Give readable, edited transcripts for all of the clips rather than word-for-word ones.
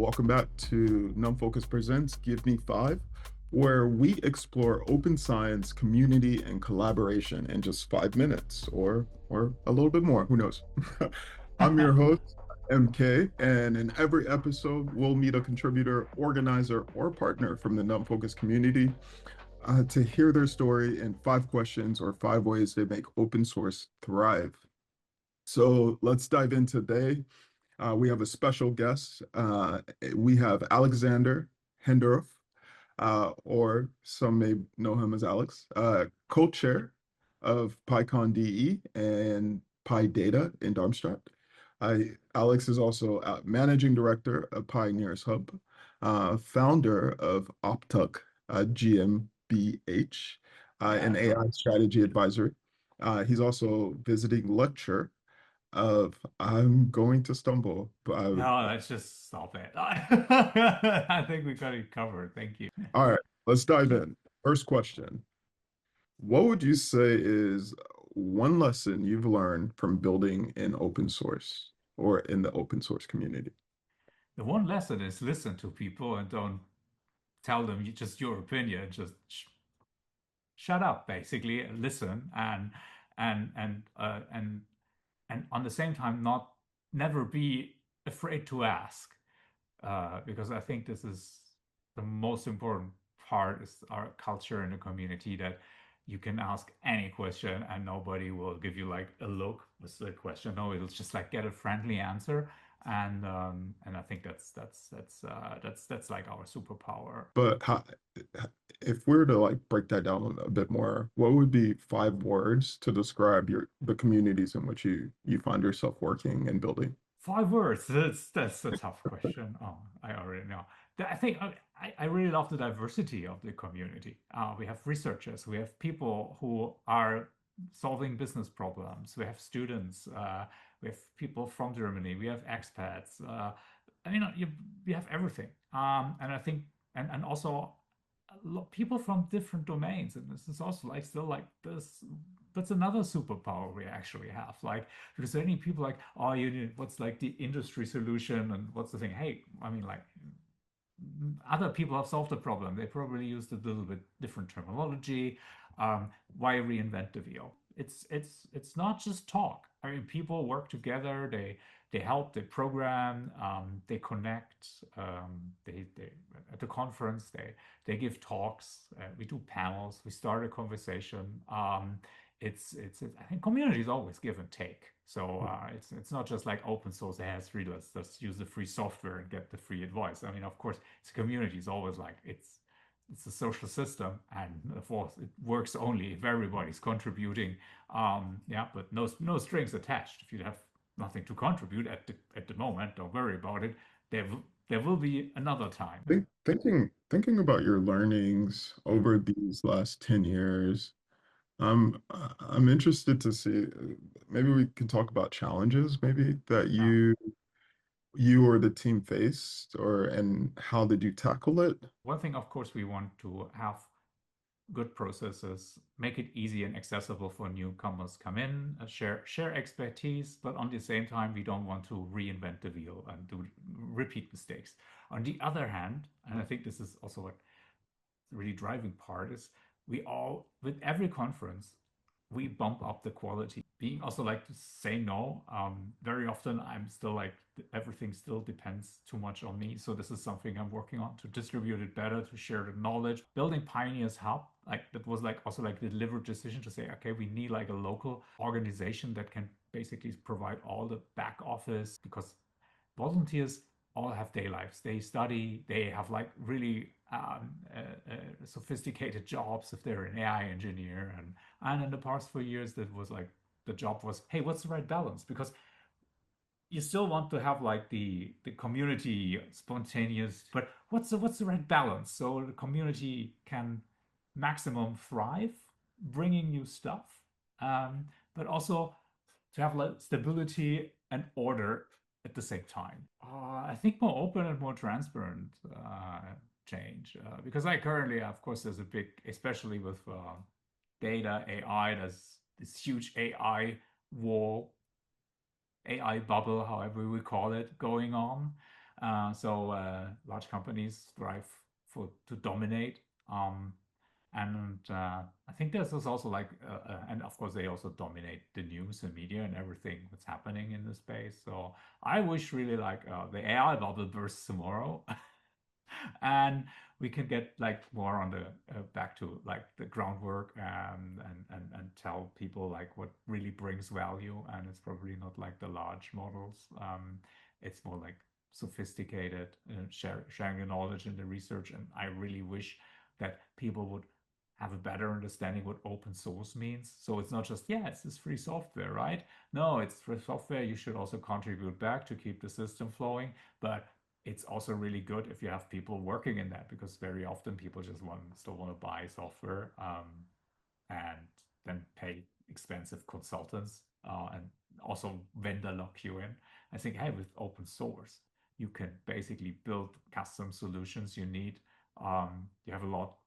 welcome back to NumFocus Presents Give Me Five, where we explore open science, community, and collaboration in just 5 minutes or a little bit more, who knows? I'm your host, MK, and in every episode, we'll meet a contributor, organizer, or partner from the NumFocus community to hear their story in 5 questions or 5 ways they make open source thrive. So let's dive in today. We have a special guest. We have Alexander Hendorf, or some may know him as Alex, co-chair of PyCon DE and PyData in Darmstadt. Alex is also managing director of Pioneers Hub, founder of Optuck GmbH, an AI strategy advisor. He's also visiting lecturer of I'm going to stumble, but No, let's just stop it. I think we got it covered. Thank you. all right, let's dive in. First question. What would you say is one lesson you've learned from building in open source or in the open source community? The one lesson is listen to people and don't tell them just your opinion. Just shut up, basically, and listen and and uh, and and on the same time not never be afraid to ask. Because I think this is the most important part is our culture in the community that you can ask any question and nobody will give you like a look with the question. No, it'll just like get a friendly answer. And I think that's like our superpower. But if we were to like break that down a bit more, what would be 5 words to describe the communities in which you find yourself working and building? 5 words. That's a tough question. Oh, I already know. I think I really love the diversity of the community. We have researchers, we have people who are solving business problems, we have students, we have people from Germany, we have expats. You have everything. And I think, and also people from different domains, and this is also like still like this. That's another superpower we actually have. Like, because there are any people like, oh, you need what's like the industry solution and what's the thing? Hey, I mean, like other people have solved the problem. They probably used a little bit different terminology. Why reinvent the wheel? It's not just talk. I mean, people work together. They help. They program. They connect. They at the conference. They give talks. We do panels. We start a conversation. I think community is always give and take. So it's not just like open source. It has free. Let's just use the free software and get the free advice. I mean, of course, it's a community. It's always like it's a social system, and of course, it works only if everybody's contributing. Yeah, but no strings attached. If you have nothing to contribute at the moment, don't worry about it. There will be another time. Thinking about your learnings over these last 10 years, I'm interested to see maybe we can talk about challenges maybe that Yeah. you or the team faced or and how did you tackle it? One thing, of course, we want to have good processes, make it easy and accessible for newcomers come in, share expertise, but on the same time, we don't want to reinvent the wheel and do repeat mistakes. On the other hand, and I think this is also what the really driving part is, we all with every conference we bump up the quality. Being also like to say no. Very often I'm still like everything still depends too much on me. So this is something I'm working on to distribute it better, to share the knowledge. Building Pioneers Hub, like that was like also like the deliberate decision to say, okay, we need like a local organization that can basically provide all the back office because volunteers all have day lives. They study, they have like really sophisticated jobs if they're an AI engineer. And in the past 4 years, that was like the job was, hey, what's the right balance? Because you still want to have like the community spontaneous, but what's the right balance so the community can maximum thrive, bringing new stuff, but also to have like stability and order at the same time. I think more open and more transparent change because I currently, of course, there's a big, especially with data AI, there's this huge AI wall, AI bubble, however we call it, going on. Large companies strive for to dominate. Um, and I think this is also like, and of course they also dominate the news and media and everything that's happening in the space. So I wish really like the AI bubble bursts tomorrow, and we can get like more on the back to like the groundwork, and tell people like what really brings value. And it's probably not like the large models. It's more like sophisticated, sharing the knowledge and the research. And I really wish that people would have a better understanding what open source means. So it's not just, yeah, it's this free software, right? No, it's free software. You should also contribute back to keep the system flowing. But it's also really good if you have people working in that, because very often people just still want to buy software, and then pay expensive consultants, and also vendor lock you in. I think, hey, with open source, you can basically build custom solutions you need. You have a lot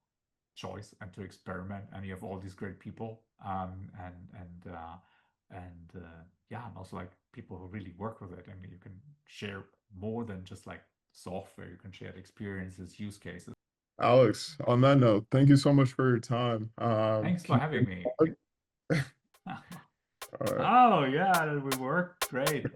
choice and to experiment, and you have all these great people, yeah, and also like people who really work with it. I mean, you can share more than just like software. You can share experiences, use cases. Alex, on that note, thank you so much for your time. Thanks for Can having you me. All right. Oh yeah, we work great.